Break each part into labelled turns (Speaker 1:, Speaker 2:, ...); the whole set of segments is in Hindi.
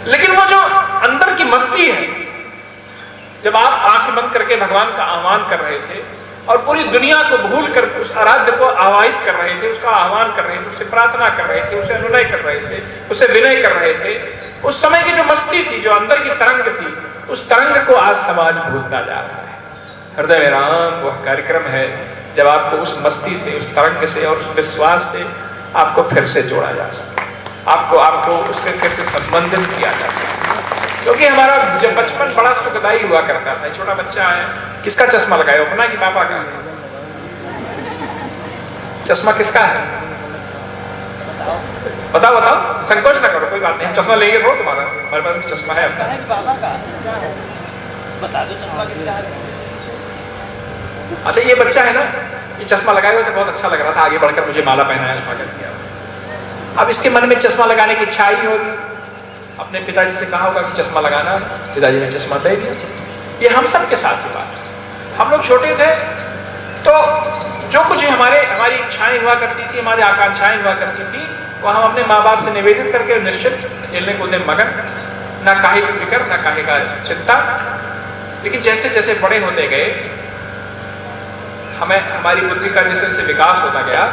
Speaker 1: लेकिन वो जो अंदर की मस्ती है, जब आप आंखें बंद करके भगवान का आह्वान कर रहे थे और पूरी दुनिया को भूल कर उस आराध्य को आवाहित कर रहे थे, उसका आह्वान कर रहे थे, उससे प्रार्थना कर रहे थे, उसे अनुनय कर रहे थे, उसे विनय कर रहे थे, उस समय की जो मस्ती थी, जो अंदर की तरंग थी, उस तरंग को आज समाज भूलता जा रहा है। हृदय में राम वह कार्यक्रम है जब आपको उस मस्ती से, उस तरंग से और उस विश्वास से आपको फिर से जोड़ा जा सके, आपको उससे फिर से संबंधित किया जा सके। क्योंकि हमारा जब बचपन बड़ा सुखदायी हुआ करता था। छोटा बच्चा आया, किसका चश्मा लगाया, अपना कि पापा का? चश्मा किसका है? बताओ बताओ, संकोच ना करो, कोई बात नहीं, चश्मा लेंगे वो तुम्हारा, हमारे पास भी चश्मा है अपना।
Speaker 2: बता दो चश्मा किसका है।
Speaker 1: अच्छा, ये बच्चा है ना, ये चश्मा लगाए हुए तो बहुत अच्छा लग रहा था, आगे बढ़कर मुझे माला पहनाया, स्वागत किया। अब इसके मन में चश्मा लगाने की इच्छा ही होगी, अपने पिताजी से कहा होगा कि चश्मा लगाना, पिताजी ने चश्मा दे दिया। ये हम सब के साथ हुआ। हम लोग छोटे थे तो जो कुछ हमारी इच्छाएं हुआ करती थी, हमारी आकांक्षाएं हुआ करती थी, वह हम अपने माँ बाप से निवेदित करके निश्चित खेलने कूदने मगन, ना काहे की फिक्र, ना काहे का चिंता। लेकिन जैसे जैसे बड़े होते गए, हमारी बुद्धि का जैसे जैसे विकास होता गया,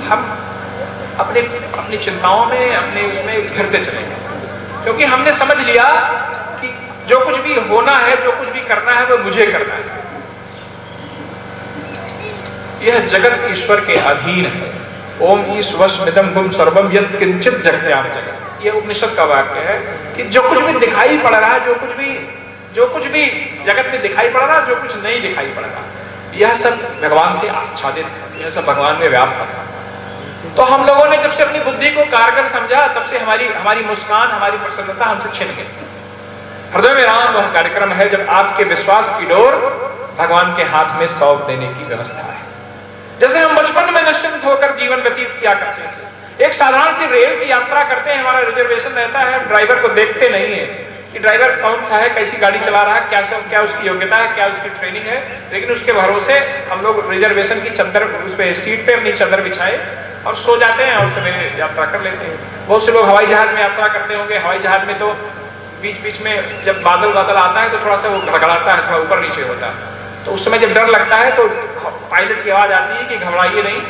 Speaker 1: हम अपनी चिंताओं में, अपने उसमें घिरते चले गए। क्योंकि हमने समझ लिया कि जो कुछ भी होना है, जो कुछ भी करना है, वो मुझे करना है। यह जगत ईश्वर के अधीन है। ओम ईश्वरस्मिदं गुम सर्वम यत् किंचित जगत्याम जगत। यह उपनिषद का वाक्य है कि जो कुछ भी दिखाई पड़ रहा है, जो कुछ भी जगत में दिखाई पड़ रहा है, जो कुछ नहीं दिखाई पड़ रहा, यह सब भगवान से आच्छादित है, यह सब भगवान में व्याप्त है। तो हम लोगों ने जब से अपनी बुद्धि को कारगर समझा, तब से हमारी मुस्कान, हमारी प्रसन्नता हमसे छिन गई। हृदय में राम वह कार्यक्रम है जब आपके विश्वास की डोर भगवान के हाथ में सौंप देने की व्यवस्था है। जैसे हम बचपन में निश्चिंत होकर जीवन व्यतीत किया करते थे, एक साधारण सी रेल की यात्रा करते हैं, हमारा रिजर्वेशन रहता है, ड्राइवर को देखते नहीं है कि ड्राइवर कौन सा है, कैसी गाड़ी चला रहा है, क्या उसकी योग्यता है, क्या उसकी ट्रेनिंग है, लेकिन उसके भरोसे हम लोग रिजर्वेशन की चद्दर, उस पे सीट पे अपनी चद्दर बिछाए और सो जाते हैं और सवेरे यात्रा कर लेते हैं। बहुत से लोग हवाई जहाज में यात्रा करते होंगे। हवाई जहाज में तो बीच बीच में जब बादल आता है तो थोड़ा सा वो गड़गड़ाता है, थोड़ा ऊपर नीचे होता है, तो उस समय जब डर लगता है तो पायलट की आवाज आती है कि घबराइए नहीं,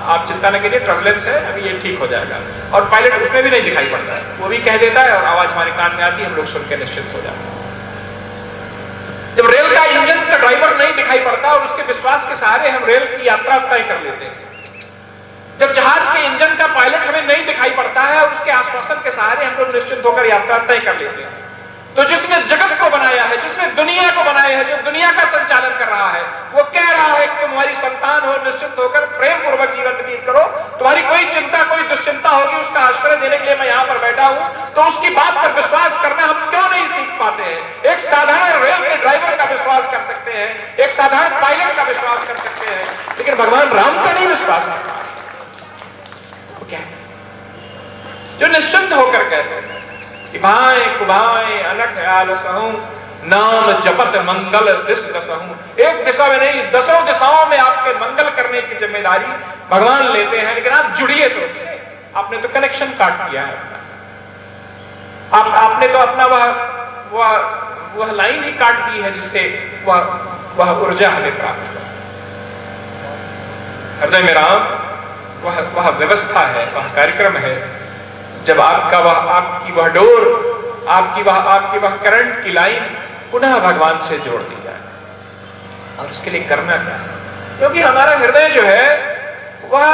Speaker 1: आप चिंता न कीजिए, टर्बुलेंस है, अभी ये ठीक हो जाएगा। और पायलट उसमें भी नहीं दिखाई पड़ता है, वो भी कह देता है और आवाज हमारे कान में आती है, हम लोग सुन के निश्चित हो जाते हैं। जब रेल का इंजन का ड्राइवर नहीं दिखाई पड़ता और उसके विश्वास के सहारे हम रेल की यात्रा तय कर लेते हैं, जब जहाज के इंजन का पायलट हमें नहीं दिखाई पड़ता है और उसके आश्वासन के सहारे हम लोग निश्चिंत होकर यात्रा तय कर लेते हैं, तो जिसने जगत को बनाया है, जिसने दुनिया को बनाया है, जो दुनिया का संचालन कर रहा है, वो कह रहा है कि तुम्हारी संतान हो, निश्चिंत होकर प्रेम पूर्वक जीवन व्यतीत करो, तुम्हारी कोई चिंता, कोई दुश्चिंता होगी, उसका आश्रय देने के लिए मैं यहाँ पर बैठा हूँ। तो उसकी बात पर विश्वास करना हम क्यों नहीं सीख पाते हैं? एक साधारण रेल के ड्राइवर का विश्वास कर सकते हैं, एक साधारण पायलट का विश्वास कर सकते हैं, लेकिन भगवान राम का नहीं विश्वास करता। क्या है? जो निश्चिंत होकर कहते हैं कि भाई कुभाई अनख आलसहूं, नाम जपत मंगल दिस दसहूं। एक दिशा में नहीं, दसों दिशाओं में आपके मंगल करने की जिम्मेदारी भगवान लेते हैं, लेकिन आप जुड़िए तो उनसे। आपने तो कनेक्शन काट दिया है अपना, आपने तो अपना वह लाइन ही काट दी है जिससे वह ऊर्जा हमें प्राप्त हो। हृदय में राम वह व्यवस्था है, वह कार्यक्रम है जब आपकी वह डोर, आपकी वह करंट की लाइन पुनः भगवान से जोड़ दी जाए। और उसके लिए करना क्या है? क्योंकि हमारा हृदय जो है वह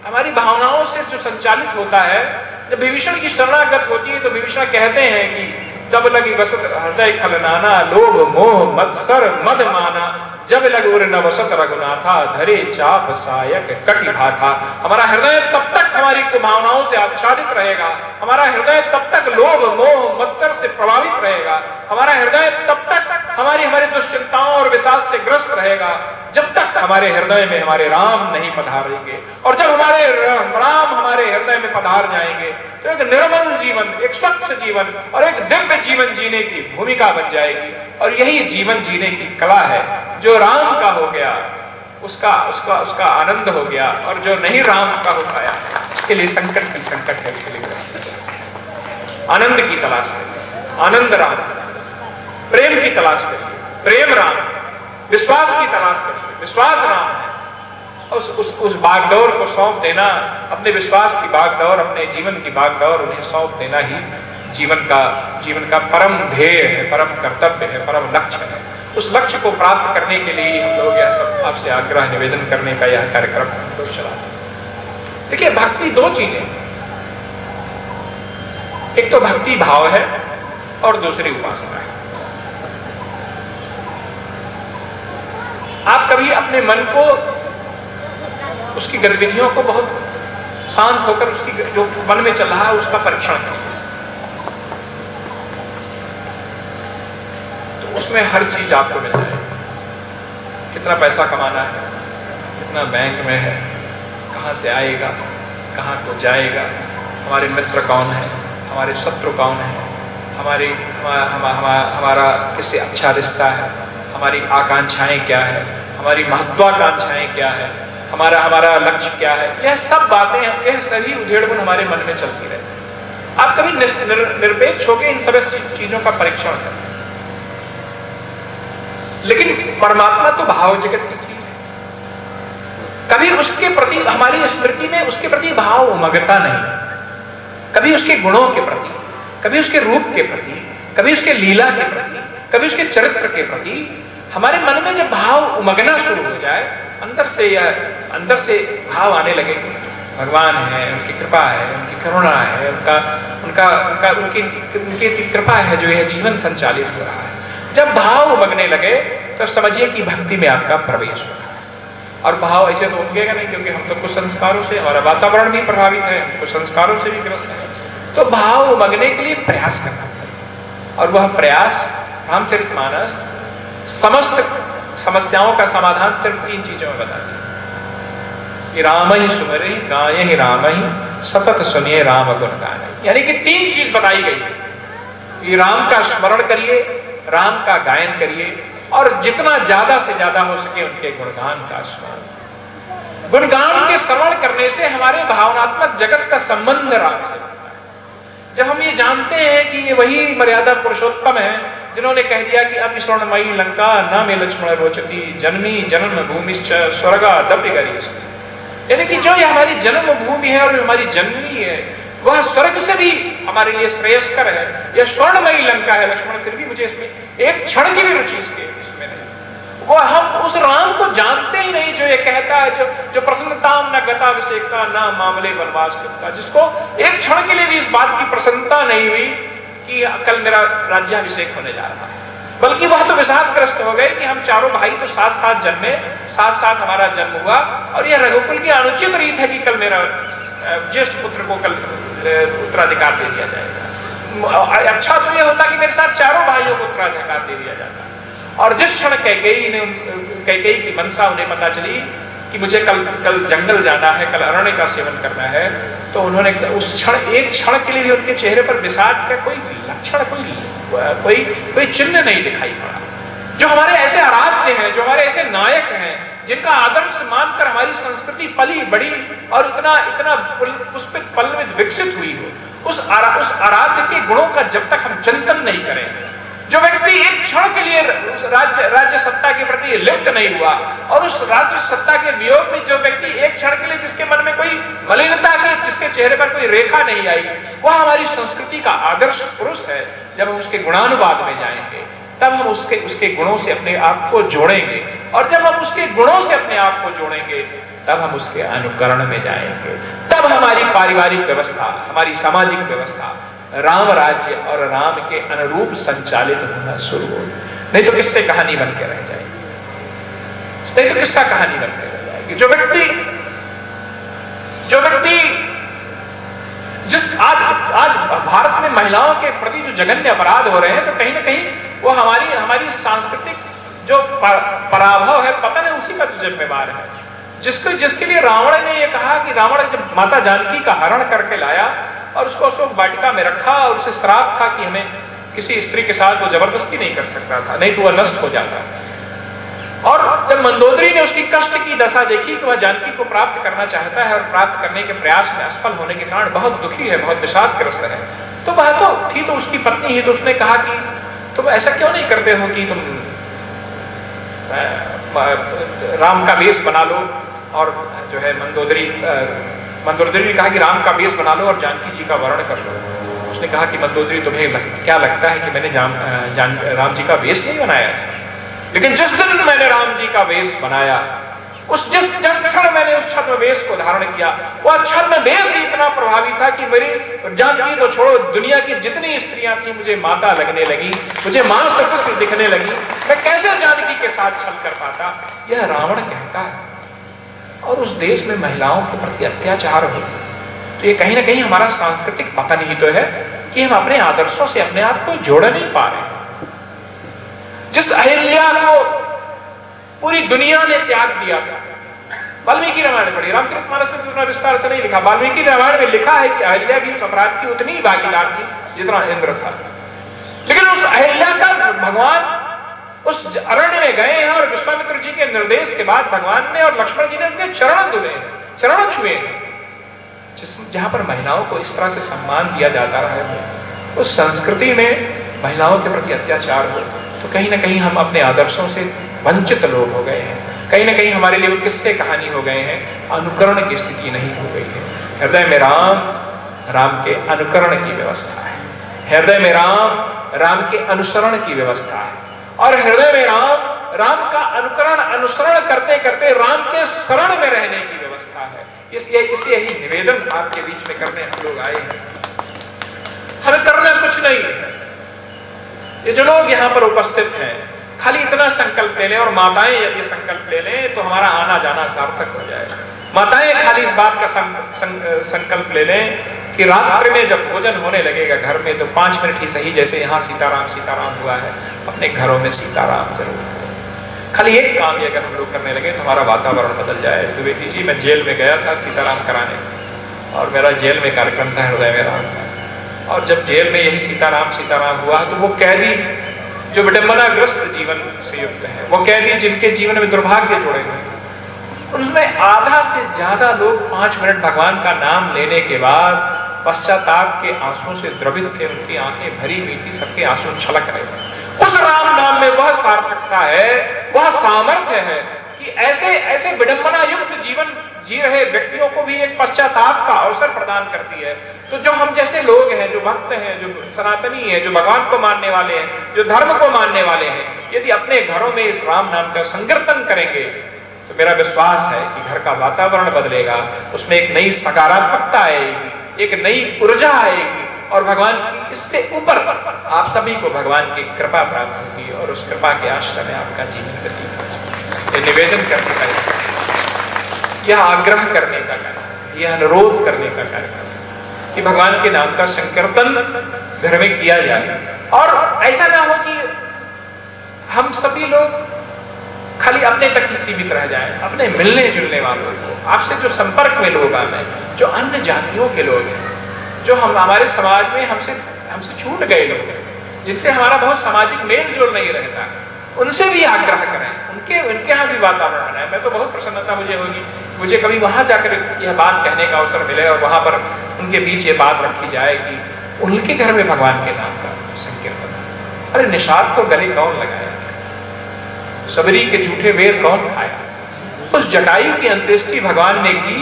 Speaker 1: हमारी भावनाओं से जो संचालित होता है। जब विभीषण की शरणागत होती है तो विभीषण कहते हैं कि जब लगी वसत हृदय खलनाना, लोभ मोह मत्सर मद माना, जब लग उर न वसत रघुनाथा, धरे चाप सायक कटि भाथा। हमारा हृदय तब तक हमारी भावनाओं से आच्छादित रहेगा, हमारा हृदय तब तक लोभ मोह मत्सर से प्रभावित रहेगा, हमारा हृदय तब तक हमारी दुश्चिंताओं और विषाद से ग्रस्त रहेगा, जब तक हमारे हृदय में हमारे राम नहीं पधारेंगे। और जब हमारे राम हमारे हृदय में पधार जाएंगे तो एक निर्मल जीवन, एक स्वच्छ जीवन और एक दिव्य जीवन जीने की भूमिका बन जाएगी। और यही जीवन जीने की कला है। जो राम का हो गया उसका आनंद हो गया, और जो नहीं राम उसका हो पाया उसके लिए संकट ही संकट है, उसके लिए ग्रस्त है। आनंद की तलाश करिए, आनंद राम, प्रेम की तलाश करिए, प्रेम राम, विश्वास की तलाश करिए, विश्वास राम है। उस बागडोर को सौंप देना, अपने विश्वास की बागडोर, अपने जीवन की बागडोर उन्हें सौंप देना ही जीवन का परम ध्येय है, परम कर्तव्य है, परम लक्ष्य है। उस लक्ष्य को प्राप्त करने के लिए हम लोग यह सब आपसे आग्रह निवेदन करने का यह कार्यक्रम हम लोग चलाते हैं। देखिए, भक्ति दो चीजें, एक तो भक्ति भाव है और दूसरी उपासना है। आप कभी अपने मन को, उसकी गतिविधियों को बहुत शांत होकर उसकी जो मन में चल रहा है उसका परीक्षण करिए, तो उसमें हर चीज आपको मिल जाएगी। कितना पैसा कमाना है, कितना बैंक में है, कहाँ से आएगा, कहाँ को जाएगा, हमारे मित्र कौन है, हमारे शत्रु कौन है, हमारा किससे अच्छा रिश्ता है, हमारी आकांक्षाएं क्या है, हमारी महत्वाकांक्षाएं क्या है, हमारा लक्ष्य क्या है, यह सब बातें, यह सभी उधेड़-बुन हमारे मन में चलती रहती। आप कभी निरपेक्ष होकर इन सब चीजों का परीक्षण करें। लेकिन परमात्मा तो भाव जगत की चीज है, कभी उसके प्रति हमारी स्मृति में उसके प्रति भाव उमगता नहीं, कभी उसके गुणों के प्रति, कभी उसके रूप के प्रति, कभी उसके लीला के प्रति, कभी उसके चरित्र के प्रति हमारे मन में जब भाव उमगना शुरू हो जाए, अंदर से भाव आने लगे, भगवान है, उनकी कृपा है, उनकी करुणा है, उनकी कृपा है जो यह जीवन संचालित हो रहा है। जब भाव उमगने लगे तो समझिए कि भक्ति में आपका प्रवेश हो रहा है। और भाव ऐसे तो उमगेगा नहीं, क्योंकि हम तो कुछ संस्कारों से, हमारा वातावरण भी प्रभावित है, हम कुछ संस्कारों से भी ग्रस्त है। तो भाव उमगने के लिए प्रयास करना पड़ेगा, और वह प्रयास रामचरितमानस समस्त समस्याओं का समाधान सिर्फ 3 चीजों में बता दिया कि राम ही सुमरे गाये ही राम ही सतत सुनिए राम गुण गाने। यानी कि 3 चीज बताई गई है कि राम का स्मरण करिए, राम का गायन करिए, और जितना ज्यादा से ज्यादा हो सके उनके गुणगान का स्मरण। गुणगान के श्रवण करने से हमारे भावनात्मक जगत का संबंध राम से होता है। जब हम ये जानते हैं कि ये वही मर्यादा पुरुषोत्तम है जिन्होंने कह दिया कि अब स्वर्णमयी लंका न में लक्ष्मण रोचती, जन्मी जन्म भूमिश्च स्वर्गादपि गरीयसी। यानी कि जो ये हमारी जन्म भूमि है और हमारी जन्मी है, वह स्वर्ग से भी हमारे लिए श्रेयस्कर है। यह स्वर्णमयी लंका है लक्ष्मण, फिर भी मुझे इसमें एक क्षण की भी रुचि इसमें नहीं। वो हम उस राम को जानते ही नहीं जो ये कहता है, जो प्रसन्नता न गता विषेकता न मामले वनवास लिखता, जिसको एक क्षण के लिए भी इस बात की प्रसन्नता नहीं हुई कि कल मेरा राज्याभिषेक होने जा रहा है, बल्कि वह तो विषादग्रस्त हो गए कि हम चारों भाई तो साथ साथ जन्मे, साथ साथ हमारा जन्म हुआ, और यह रघुकुल की अनुचित रीत है कि कल मेरा ज्येष्ठ पुत्र को कल उत्तराधिकार दे दिया जाएगा। अच्छा तो यह होता कि मेरे साथ चारों भाइयों को उत्तराधिकार दे दिया जाता। और जिस क्षण कैकेयी की मनसा उन्हें पता चली कि मुझे कल जंगल जाना है, कल अरण्य का सेवन करना है, तो उन्होंने उस क्षण, एक क्षण के लिए भी उनके चेहरे पर विषाद का कोई लक्षण, कोई चिन्ह नहीं दिखाई पड़ा। जो हमारे ऐसे आराध्य हैं, जो हमारे ऐसे नायक हैं, जिनका आदर्श मानकर हमारी संस्कृति पली बड़ी और इतना पुष्पित पल्लवित विकसित हुई हो, उस आराध्य के गुणों का जब तक हम चिंतन नहीं करेंगे, जो व्यक्ति एक क्षण के लिए उस राज्य सत्ता के प्रति लिप्त नहीं हुआ, और उस राज्य सत्ता के वियोग में जो व्यक्ति एक क्षण के लिए, जिसके मन में कोई मलिनता की, जिसके चेहरे पर कोई रेखा नहीं आई, वह हमारी संस्कृति का आदर्श पुरुष है। जब हम उसके गुणानुवाद में जाएंगे, तब हम उसके गुणों से अपने आप को जोड़ेंगे, और जब हम उसके गुणों से अपने आप को जोड़ेंगे, तब हम उसके अनुकरण में जाएंगे। तब हमारी पारिवारिक व्यवस्था, हमारी सामाजिक व्यवस्था राम राज्य और राम के अनुरूप संचालित होना शुरू हो। नहीं तो किससे कहानी बन के रह जाएगी, नहीं तो किस्सा कहानी बन के रह जाएगी। जो व्यक्ति जिस आज भारत में महिलाओं के प्रति जो जघन्य अपराध हो रहे हैं, तो कहीं ना कहीं वो हमारी सांस्कृतिक जो पराभव है, पतन है, उसी का जिम्मेवार है। जिसके लिए रावण ने ये कहा कि रावण जब माता जानकी का हरण करके लाया और उसको अशोक वाटिका में रखा, और उसे श्राप था कि हमें किसी स्त्री के साथ वो जबरदस्ती नहीं कर सकता था, नहीं तो वह नष्ट हो जाता। और जब मंदोदरी ने उसकी कष्ट की दशा देखी कि वह जानकी को प्राप्त करना चाहता है और प्राप्त करने के प्रयास में असफल होने के कारण बहुत दुखी है, बहुत विषादग्रस्त है, तो वह तो थी तो उसकी पत्नी ही, तो उसने कहा कि तुम ऐसा क्यों नहीं करते हो कि तुम राम का वेश बना लो और जो है मंदोदरी ने कहा कि राम का वेश बना लो और जानकी जी का वर्ण कर लो। उसने कहा कि मंदोदरी तुम्हें क्या लगता है कि मैंने राम जी का वेश नहीं बनाया था? लेकिन जिस दिन मैंने राम जी का वेश बनाया, जिस क्षण मैंने उस छद्मवेश को धारण किया, वह छद्मवेश ही इतना प्रभावी था कि मेरी जानकी तो छोड़ो, दुनिया की जितनी स्त्रियां थी मुझे माता लगने लगी, मुझे मां सदृश दिखने लगी। मैं कैसे जानकी के साथ छल कर पाता? यह रावण कहता है। और उस देश में महिलाओं के प्रति अत्याचार हो, तो ये कहीं ना कहीं हमारा सांस्कृतिक पतन ही तो है कि हम अपने आदर्शों से अपने आप को जोड़ नहीं पा रहे। जिस अहिल्या को पूरी दुनिया ने त्याग दिया था, वाल्मीकि रामायण पढ़ी, रामचरितमानस में उतना विस्तार से नहीं लिखा, वाल्मीकि रामायण में लिखा है कि अहिल्या भी उस अपराध की उतनी ही भागीदार थी जितना इंद्र था। लेकिन उस अहिल्या का भगवान उस अरण्य में गए हैं और विश्वामित्र जी के निर्देश के बाद भगवान ने और लक्ष्मण जी ने उसके चरण छुए हैं। जहां पर महिलाओं को इस तरह से सम्मान दिया जाता रहा है, उस संस्कृति में महिलाओं के प्रति अत्याचार हो, तो कहीं ना कहीं हम अपने आदर्शों से वंचित लोग हो गए हैं। कहीं ना कहीं हमारे लिए वो किस्से कहानी हो गए हैं, अनुकरण की स्थिति नहीं हो गई है। हृदय में राम के अनुकरण की व्यवस्था है, हृदय में राम के अनुसरण की व्यवस्था है, और हृदय में राम का अनुसरण करते करते राम के शरण में रहने की व्यवस्था है। इसे ही निवेदन आपके बीच में करने हम लोग आए हैं। हमें करना कुछ नहीं है। ये जो लोग यहाँ पर उपस्थित हैं, खाली इतना संकल्प ले लें, और माताएं यदि संकल्प ले लें तो हमारा आना जाना सार्थक हो जाएगा। माताएं खाली इस बात का संकल्प ले लें कि रात्रि में जब भोजन होने लगेगा घर में, तो 5 मिनट ही सही, जैसे यहाँ सीताराम सीताराम हुआ है, अपने घरों में सीताराम जरूर करें। खाली एक काम ये अगर हम लोग करने लगे तो हमारा वातावरण बदल जाए। द्विवेदी जी, मैं जेल में गया था सीताराम कराने, और मेरा जेल में कार्यक्रम था हृदय में राम का, और जब जेल में यही सीताराम सीताराम हुआ, तो वो कैदी जो विडंबनाग्रस्त जीवन से युक्त है, वो कैदी जिनके जीवन में दुर्भाग्य जुड़े हुए हैं, उनमें आधा से ज्यादा लोग 5 मिनट भगवान का नाम लेने के बाद पश्चाताप के आंसुओं से द्रवित थे, उनकी आंखें भरी हुई थी, सबके आंसू छलक रहे थे। उस राम नाम में वह सार्थकता है, वह सामर्थ्य है कि ऐसे विडंबना युक्त जीवन जी रहे व्यक्तियों को भी एक पश्चाताप का अवसर प्रदान करती है। तो जो हम जैसे लोग हैं, जो भक्त हैं, जो सनातनी हैं, जो भगवान को मानने वाले हैं, जो धर्म को मानने वाले हैं, यदि अपने घरों में इस राम नाम का संकीर्तन करेंगे, तो मेरा विश्वास है कि घर का वातावरण बदलेगा, उसमें एक नई सकारात्मकता आएगी, एक नई ऊर्जा आएगी, और भगवान की इससे ऊपर आप सभी को भगवान की कृपा प्राप्त होगी, और उस कृपा के आश्रय में आपका जीवन व्यतीत होगा। ये निवेदन करने का, यह आग्रह करने का कार्यक्रम, यह अनुरोध करने का कार्यक्रम कि भगवान के नाम का संकीर्तन घर में किया जाए। और ऐसा ना हो कि हम सभी लोग खाली अपने तक ही सीमित रह जाएं, अपने मिलने जुलने वालों को, आपसे जो संपर्क में लोग आए, जो अन्य जातियों के लोग हैं, जो हमारे समाज में हमसे छूट गए लोग हैं, जिनसे हमारा बहुत सामाजिक मेल जोल नहीं रहता, उनसे भी आग्रह करें, उनके यहाँ भी वातावरण बनाए। मैं तो बहुत प्रसन्नता मुझे होगी, मुझे कभी वहां जाकर यह बात कहने का अवसर मिले और वहां पर उनके बीच ये बात रखी जाए कि उनके घर में भगवान के नाम का संकीर्तन। अरे निषाद को गले कौन लगाया, सबरी के झूठे वेर कौन खाया? उस जटायु की अंत्येष्टि भगवान ने की,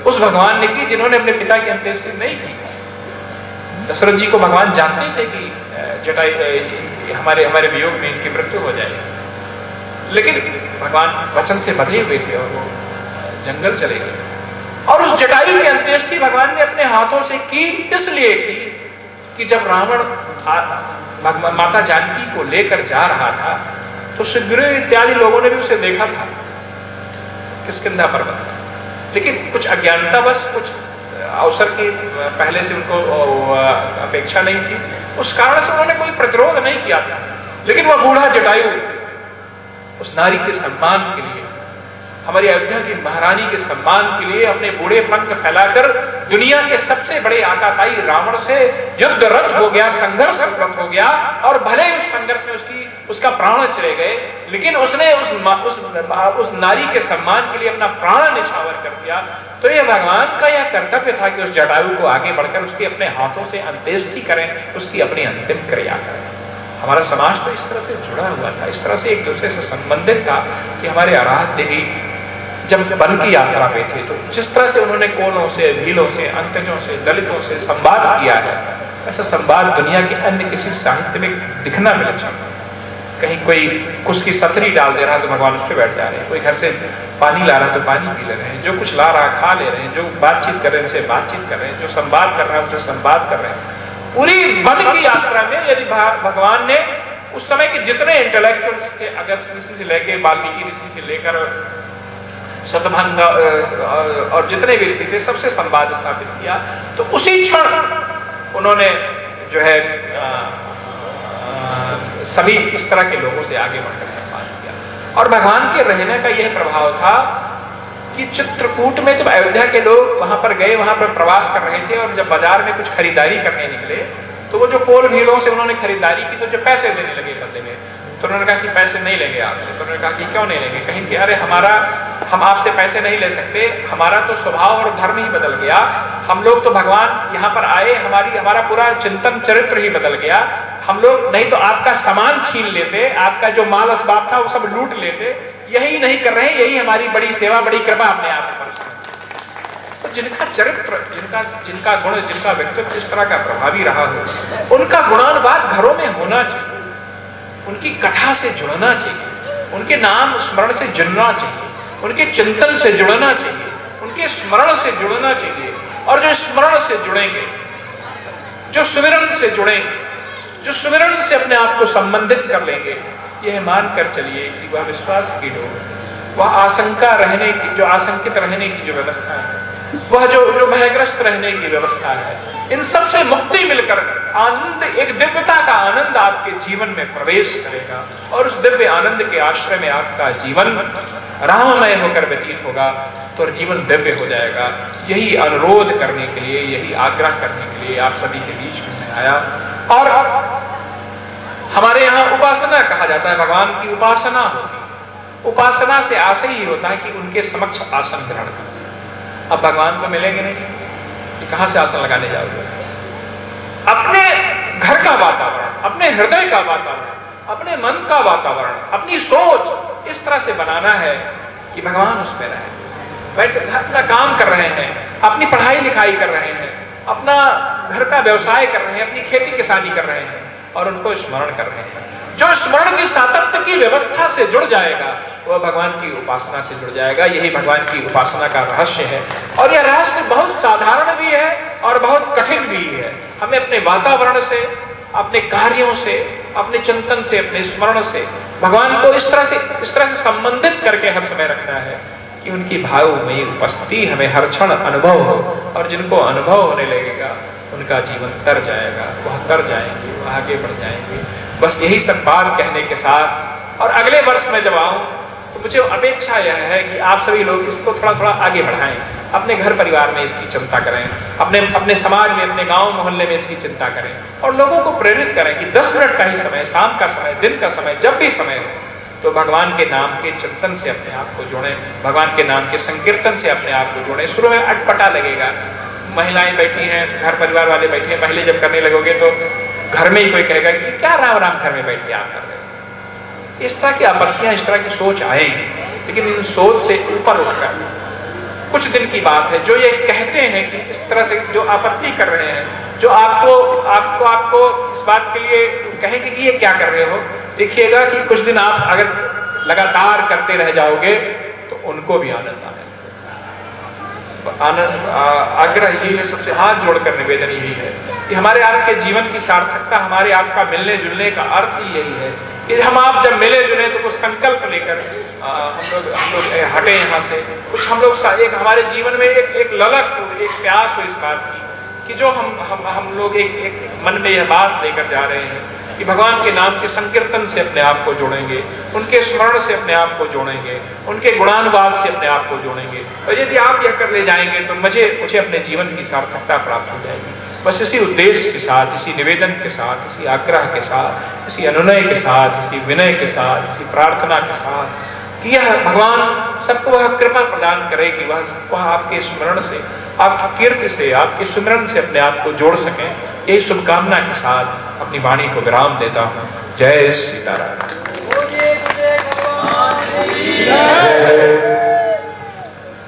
Speaker 1: उस भगवान ने की जिन्होंने अपने पिता की अंत्येष्टि नहीं की। दशरथ जी को भगवान जानते थे कि जटायु हमारे वियोग में इनकी मृत्यु हो जाएगी, लेकिन भगवान वचन से बंधे हुए थे और वो जंगल चले गए। और उस जटायु की अंत्येष्टि भगवान ने अपने हाथों से की, इसलिए की कि जब रावण माता जानकी को लेकर जा रहा था, तो सुग्रीव इत्यादि लोगों ने भी उसे देखा था किष्किंधा पर्वत, लेकिन कुछ अज्ञानतावश, कुछ अवसर की पहले से उनको अपेक्षा नहीं थी, उस कारण से उन्होंने कोई प्रतिरोध नहीं किया था। लेकिन वह बूढ़ा जटायु उस नारी के सम्मान के लिए, हमारी अयोध्या की महारानी के सम्मान के लिए अपने बूढ़े पंख फैलाकर दुनिया के सबसे बड़े आताताई रावण से युद्धरत हो गया, संघर्षरत हो गया, और भले उस संघर्ष संघर्ष में उसका प्राण चले गए, लेकिन उसने उस नारी के सम्मान के लिए अपना प्राण निछावर कर दिया। तो यह भगवान का यह कर्तव्य था कि उस जटायु को आगे बढ़कर उसके अपने हाथों से अंत्येष्टि करें, उसकी अपनी अंतिम क्रिया करें। हमारा समाज तो इस तरह से जुड़ा हुआ था, इस तरह से एक दूसरे से संबंधित था कि हमारे आराध्य देवी जब वन की यात्रा पे थे तो जिस तरह से उन्होंने कोलों से, भीलों से, अंतजों से, दलितों से संवाद किया है, ऐसा संवाद दुनिया के अन्य किसी साहित्य में दिखना विलक्षण। कहीं कोई कुछ की सतरी डाल दे रहा है तो भगवान उस पर बैठ जा रहे हैं, कोई घर से पानी ला रहा है तो पानी पी ले रहे हैं, जो कुछ ला रहा है खा ले रहे हैं, जो बातचीत कर रहे हैं उनसे बातचीत कर रहे हैं, जो संवाद कर रहा है उनसे संवाद कर रहे हैं। पूरी वन की यात्रा में यदि भगवान ने उस समय के जितने इंटेलेक्चुअल्स थे, अगस्त्य ऋषि से लेकर वाल्मीकि ऋषि से लेकर शतभंग और जितने भी ऋषि थे, सबसे संवाद स्थापित किया, तो उसी क्षण उन्होंने जो है सभी इस तरह के लोगों से आगे बढ़कर संवाद किया। और भगवान के रहने का यह प्रभाव था कि चित्रकूट में जब अयोध्या के लोग वहां पर गए, वहां पर प्रवास कर रहे थे और जब बाजार में कुछ खरीदारी करने निकले तो वो जो कोल भीलों से उन्होंने खरीदारी की तो जो पैसे देने लगे बदले में, तो उन्होंने कहा कि पैसे नहीं लेंगे आपसे। तो उन्होंने कहा कि क्यों नहीं लेंगे? कहीं कि अरे हम आपसे पैसे नहीं ले सकते, हमारा तो स्वभाव और धर्म ही बदल गया, हम लोग तो भगवान यहाँ पर आए, हमारा पूरा चिंतन चरित्र ही बदल गया, हम लोग नहीं तो आपका सामान छीन लेते, आपका जो माल असबाब था वो सब लूट लेते, यही नहीं कर रहे हैं, यही हमारी बड़ी सेवा, बड़ी कृपा अपने आप पर। तो जिनका चरित्र, जिनका गुण, जिनका व्यक्तित्व इस तरह का प्रभावी रहा हो, उनका गुणानुवाद घरों में होना चाहिए, उनकी कथा से जुड़ना चाहिए, उनके नाम स्मरण से जुड़ना चाहिए, उनके चिंतन से जुड़ना चाहिए, उनके स्मरण से जुड़ना चाहिए। और जो स्मरण से जुड़ेंगे, जो सुमिरन से जुड़ेंगे, जो सुमिरन से अपने आप को संबंधित कर लेंगे, यह मानकर चलिए कि वह विश्वास की डोर, वह आशंका रहने की, जो आशंकित रहने की जो व्यवस्था है, वह जो भयग्रस्त रहने की व्यवस्था है, इन सब से मुक्ति मिलकर आनंद, एक दिव्यता का आनंद आपके जीवन में प्रवेश करेगा और उस दिव्य आनंद के आश्रय में आपका जीवन राममय होकर व्यतीत होगा, तो जीवन दिव्य हो जाएगा। यही अनुरोध करने के लिए, यही आग्रह करने के लिए आप सभी के बीच में आया। और हमारे यहाँ उपासना कहा जाता है, भगवान की उपासना होती है। उपासना से आशय ही होता है कि उनके समक्ष आसन ग्रहण करना। अब भगवान तो मिलेंगे नहीं, तो कहां से आसन लगाने जाओगे? अपने घर का वातावरण, अपने हृदय का वातावरण, अपने मन का वातावरण, अपनी सोच इस तरह से बनाना है कि भगवान उसमें रहे। बैठ अपना काम कर रहे हैं, अपनी पढ़ाई लिखाई कर रहे हैं, अपना घर का व्यवसाय कर रहे हैं, अपनी खेती किसानी कर रहे हैं और उनको स्मरण कर रहे हैं। जो स्मरण की सातत्य की व्यवस्था से जुड़ जाएगा वह भगवान की उपासना से जुड़ जाएगा। यही भगवान की उपासना का रहस्य है। और यह रहस्य बहुत साधारण भी है और बहुत कठिन भी है। हमें अपने वातावरण से, अपने कार्यों से, अपने चिंतन से, अपने स्मरण से भगवान को इस तरह से संबंधित करके हर समय रखना है कि उनकी भावमयी उपस्थिति हमें हर क्षण अनुभव हो। और जिनको अनुभव होने लगेगा उनका जीवन तर जाएगा, वह तर जाएंगे, वह आगे बढ़ जाएंगे। बस यही सब बात कहने के साथ, और अगले वर्ष में जब आऊं तो मुझे अपेक्षा यह है कि आप सभी लोग इसको थोड़ा थोड़ा आगे बढ़ाएं, अपने घर परिवार में इसकी चिंता करें, अपने समाज में, अपने गांव मोहल्ले में इसकी चिंता करें और लोगों को प्रेरित करें कि 10 मिनट का ही समय, शाम का समय, दिन का समय, जब भी समय हो तो भगवान के नाम के चिंतन से अपने आप को जोड़ें, भगवान के नाम के संकीर्तन से अपने आप को जोड़ें। शुरू में अटपटा लगेगा, महिलाएं बैठी हैं, घर परिवार वाले बैठे हैं, पहले जब करने लगोगे तो घर में ही कोई कहेगा कि क्या राम राम घर में बैठ के आप कर रहे हो। इस तरह की आपत्तियां, इस तरह की सोच आएंगी, लेकिन इन सोच से ऊपर उठकर कुछ दिन की बात है, जो ये कहते हैं कि इस तरह से जो आपत्ति कर रहे हैं, जो आपको इस बात के लिए कहेंगे कि ये क्या कर रहे हो, देखिएगा कि कुछ दिन आप अगर लगातार करते रह जाओगे तो उनको भी आनंद आनंद आग्रह यही है, सबसे हाथ जोड़कर निवेदन यही है कि हमारे आपके जीवन की सार्थकता, हमारे आपका मिलने जुलने का अर्थ ही यही है कि हम आप जब मिले जुले तो कुछ संकल्प लेकर हम लोग हटे यहाँ से, कुछ हम लोग एक हमारे जीवन में एक ललक हो, एक प्यास हो इस बात की कि जो हम लोग एक मन में यह बात लेकर जा रहे हैं कि भगवान के नाम के संकीर्तन से अपने आप को जोड़ेंगे, उनके स्मरण से अपने आप को जोड़ेंगे, उनके गुणानुवाद से अपने आप को जोड़ेंगे। और यदि आप यह कर ले जाएंगे तो मुझे अपने जीवन की सार्थकता प्राप्त हो जाएगी। बस इसी उद्देश्य के साथ, इसी निवेदन के साथ, इसी आग्रह के साथ, इसी अनुनय के साथ, इसी विनय के साथ, इसी प्रार्थना के साथ कि यह भगवान सबको वह कृपा प्रदान करे कि वह आपके स्मरण से, आपकी कीर्ति से, आपके सुमिरन से अपने आप को जोड़ सकें। यही शुभकामना के साथ अपनी वाणी को विराम देता हूँ। जय सीताराम।